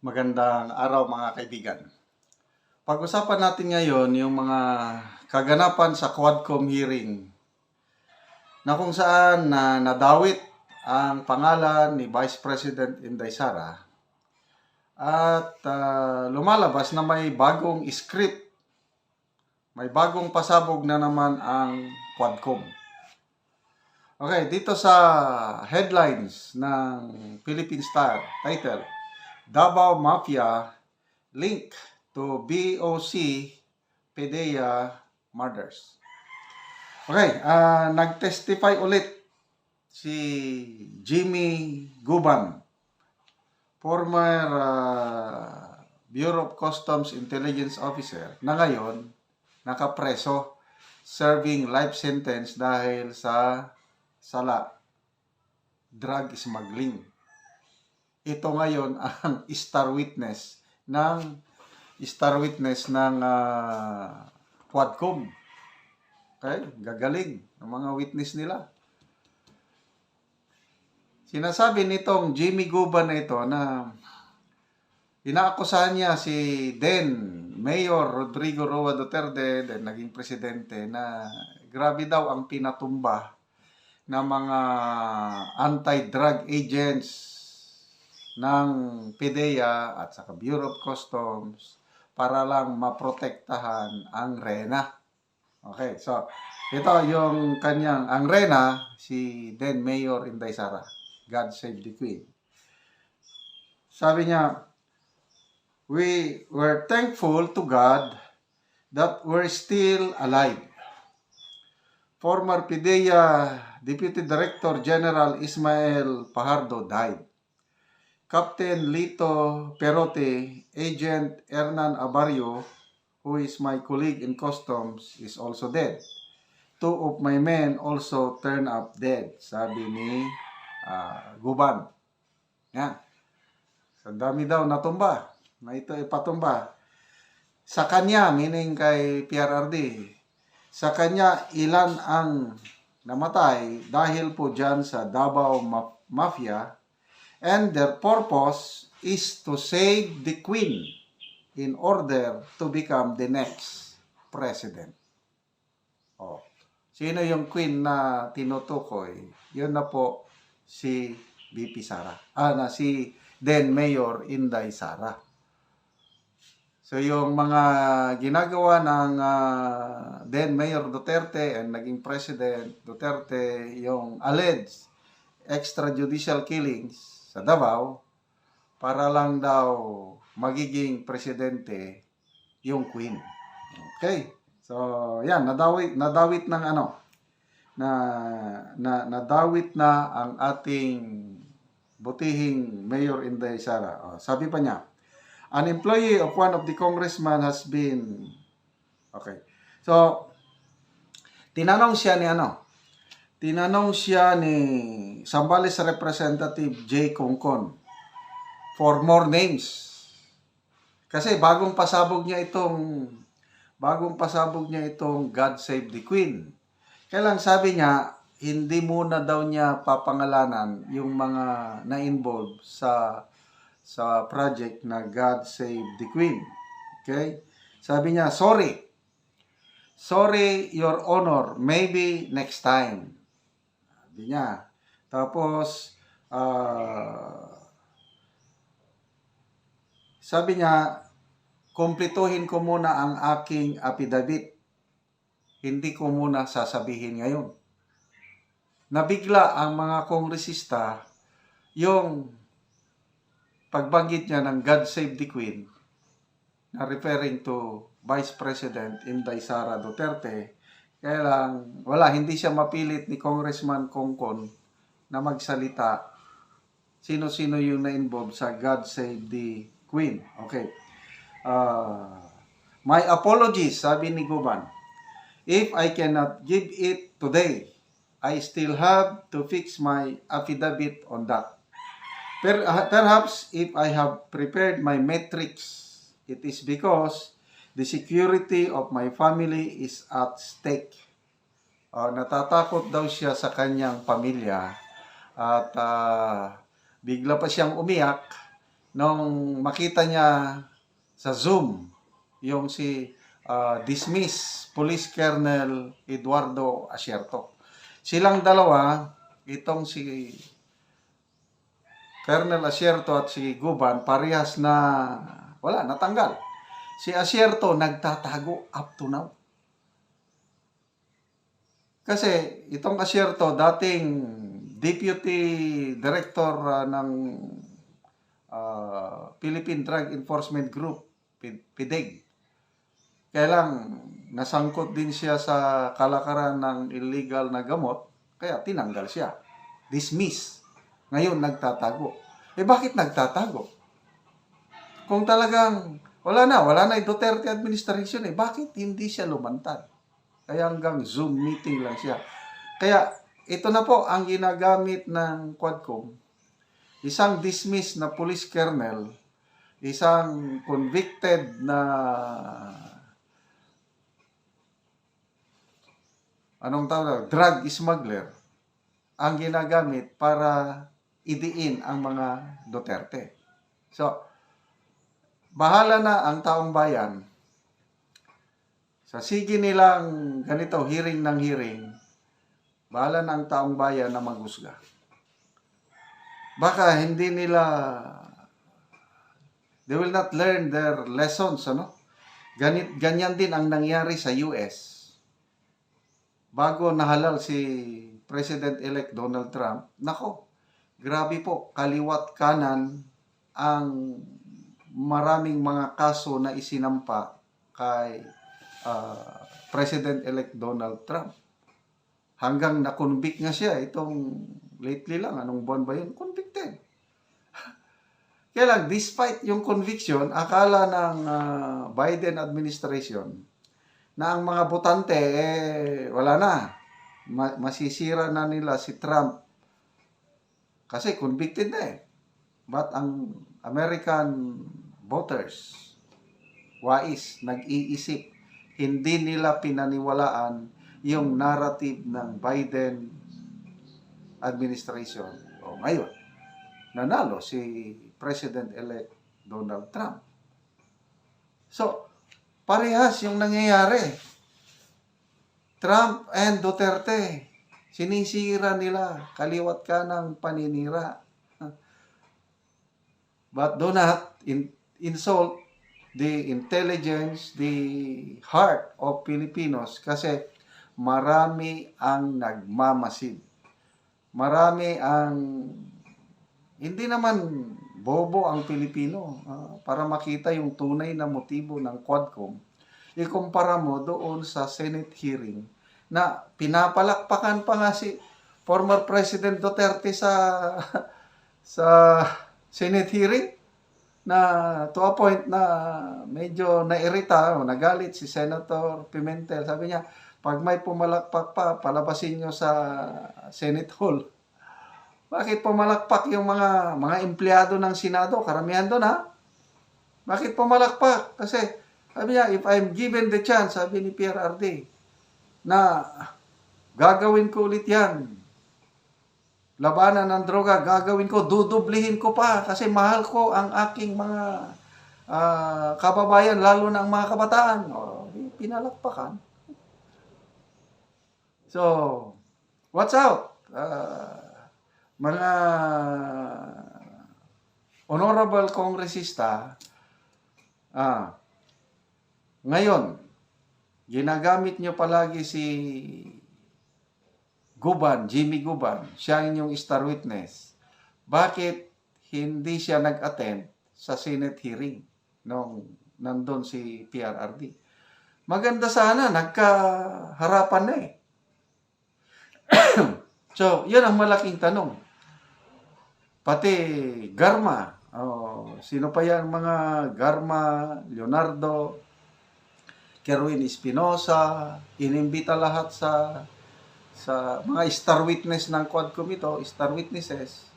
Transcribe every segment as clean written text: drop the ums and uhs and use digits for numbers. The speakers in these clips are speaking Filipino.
Magandang araw mga kaibigan. Pag-usapan natin ngayon yung mga kaganapan sa Quadcom hearing na kung saan nadawit ang pangalan ni Vice President Inday Sara at lumalabas na may bagong script, may bagong pasabog na naman ang Quadcom. Okay, dito sa headlines ng Philippine Star, title, Davao Mafia link to BOC PDEA murders. Okay, nag-testify ulit si Jimmy Guban, former Bureau of Customs Intelligence Officer, na ngayon nakapreso, serving life sentence dahil sa sala, drug smuggling. Ito ngayon ang star witness ng Quadcom. Okay? Gagaling ang mga witness nila. Sinasabi nitong Jimmy Guban na ito na inaakusahan niya si then Mayor Rodrigo Roa Duterte, then naging presidente, na grabe daw ang pinatumba ng mga anti-drug agents ng PDEA at saka Bureau of Customs para lang maprotektahan ang RENA. Okay, so ito yung kanyang, ang RENA, si then Mayor Inday Sara. God save the Queen. Sabi niya, we were thankful to God that we're still alive. Former PDEA Deputy Director General Ismael Fajardo died. Captain Lito Perote, Agent Hernan Abarrio, who is my colleague in customs, is also dead. 2 of my men also turned up dead, sabi ni Guban. Yan. So, dami daw natumba. Na ito ipatumba. Sa kanya, meaning kay PRRD, sa kanya ilan ang namatay dahil po dyan sa Davao Mafia, and their purpose is to save the Queen in order to become the next president. Oh. Sino yung Queen na tinutukoy? Yun na po si VP Sara. Si then Mayor Inday Sara. So yung mga ginagawa ng then Mayor Duterte and naging President Duterte, yung alleged extrajudicial killings sa Davao, para lang daw magiging presidente yung Queen. Okay? So yan, nadawit ng nadawit na ang ating butihing Mayor Inday Sara. Sabi pa niya, an employee of one of the congressman has been... Okay. So, tinanong siya ni Zambales Representative J. Concon for more names. Kasi bagong pasabog niya itong God Save the Queen. Kailang sabi niya, hindi muna daw niya papangalanan yung mga na-involve sa project na God Save the Queen. Okay? Sabi niya, sorry, Your Honor, maybe next time. Sabi niya. Tapos, sabi niya, kumpletuhin ko muna ang aking affidavit. Hindi ko muna sasabihin ngayon. Nabigla ang mga kongresista yung pagbanggit niya ng God Save the Queen, na referring to Vice President Inday Sara Duterte. Kaya lang, hindi siya mapilit ni Congressman Concon na magsalita sino-sino yung na-involve sa God Save the Queen. Okay. My apologies, sabi ni Guban. If I cannot give it today, I still have to fix my affidavit on that. Perhaps if I have prepared my metrics, it is because the security of my family is at stake. Natatakot daw siya sa kanyang pamilya at bigla pa siyang umiyak nung makita niya sa Zoom yung si dismiss Police Colonel Eduardo Asierto. Silang dalawa, itong si Colonel Asierto at si Guban, parehas na wala, natanggal. Si Asierto nagtatago up to now. Kasi itong Asierto, dating Deputy Director ng Philippine Drug Enforcement Group, PDEG. Kaya lang, nasangkot din siya sa kalakaran ng illegal na gamot, kaya tinanggal siya. Dismiss. Ngayon, nagtatago. Bakit nagtatago? Kung talagang wala na yung Duterte administration, bakit hindi siya lumantad? Kaya hanggang Zoom meeting lang siya. Kaya ito na po ang ginagamit ng Quadcom. Isang dismissed na police colonel, isang convicted na drug smuggler, ang ginagamit para idiin ang mga Duterte. So, bahala na ang taong bayan. Sa sige nilang ganito, hearing ng hearing, bahala na ang taong bayan na maghusga. Baka hindi nila, they will not learn their lessons, ano? Ganyan din ang nangyari sa US. Bago nahalal si President-elect Donald Trump, nako, grabe po, kaliwat kanan ang maraming mga kaso na isinampa kay President-elect Donald Trump. Hanggang na-convict nga siya, itong lately lang, anong buwan ba yun? Convicted. Kaya lang, despite yung conviction, akala ng Biden administration na ang mga botante, wala na. Masisira na nila si Trump. Kasi convicted na But ang American voters, wais, nag-iisip, hindi nila pinaniwalaan yung narrative ng Biden administration. O ngayon, nanalo si President-elect Donald Trump. So, parehas yung nangyayari. Trump and Duterte, sinisira nila, kaliwat ka ng paninira. But do not insult the intelligence, the heart of Filipinos kasi marami ang nagmamasid. Marami ang, hindi naman bobo ang Pilipino para makita yung tunay na motibo ng Quadcom. Ikumpara mo doon sa Senate hearing na pinapalakpakan pa nga si former President Duterte sa Senate hearing na to a point na medyo nairita o nagalit si Senator Pimentel. Sabi niya, pag may pumalakpak pa, palabasin nyo sa Senate Hall. Bakit pumalakpak yung mga empleyado ng Senado? Karamihan doon, ha? Bakit pumalakpak? Kasi, sabi niya, if I'm given the chance, sabi ni Pierre Arde, na gagawin ko ulit yan. Labanan ng droga, gagawin ko, dudublihin ko pa kasi mahal ko ang aking mga kababayan, lalo na ang mga kabataan. Pinalakpakan. So, watch out. Mga honorable kongresista, ngayon, ginagamit nyo palagi si Guban, Jimmy Guban, siya inyong star witness. Bakit hindi siya nag-attend sa Senate hearing nung nandun si PRRD? Maganda sana, nagkaharapan na So, yun ang malaking tanong. Pati Garma, sino pa yan mga Garma, Leonardo, Kerwin Espinosa, inimbita lahat sa mga star witness ng Quadcom ito, star witnesses,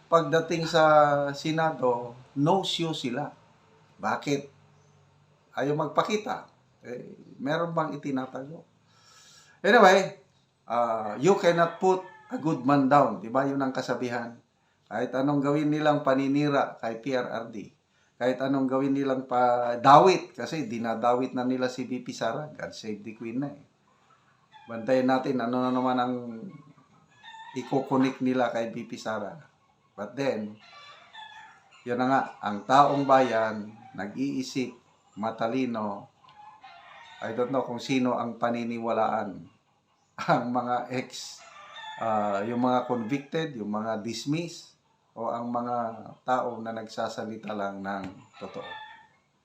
pagdating sa Senado, no show sila. Bakit? Ayaw magpakita. Meron bang itinatago? Anyway, you cannot put a good man down. Diba? Yun ang kasabihan. Kahit anong gawin nilang paninira kay PRRD, kahit anong gawin nilang dawit, kasi dinadawit na nila si VP Sara, God save the Queen na eh. Bantayan natin ano na naman ang ikukunik nila kay VP Sara. But then, yun na nga, ang taong bayan, nag-iisip, matalino, I don't know kung sino ang paniniwalaan. Ang mga yung mga convicted, yung mga dismissed, o ang mga tao na nagsasalita lang ng totoo.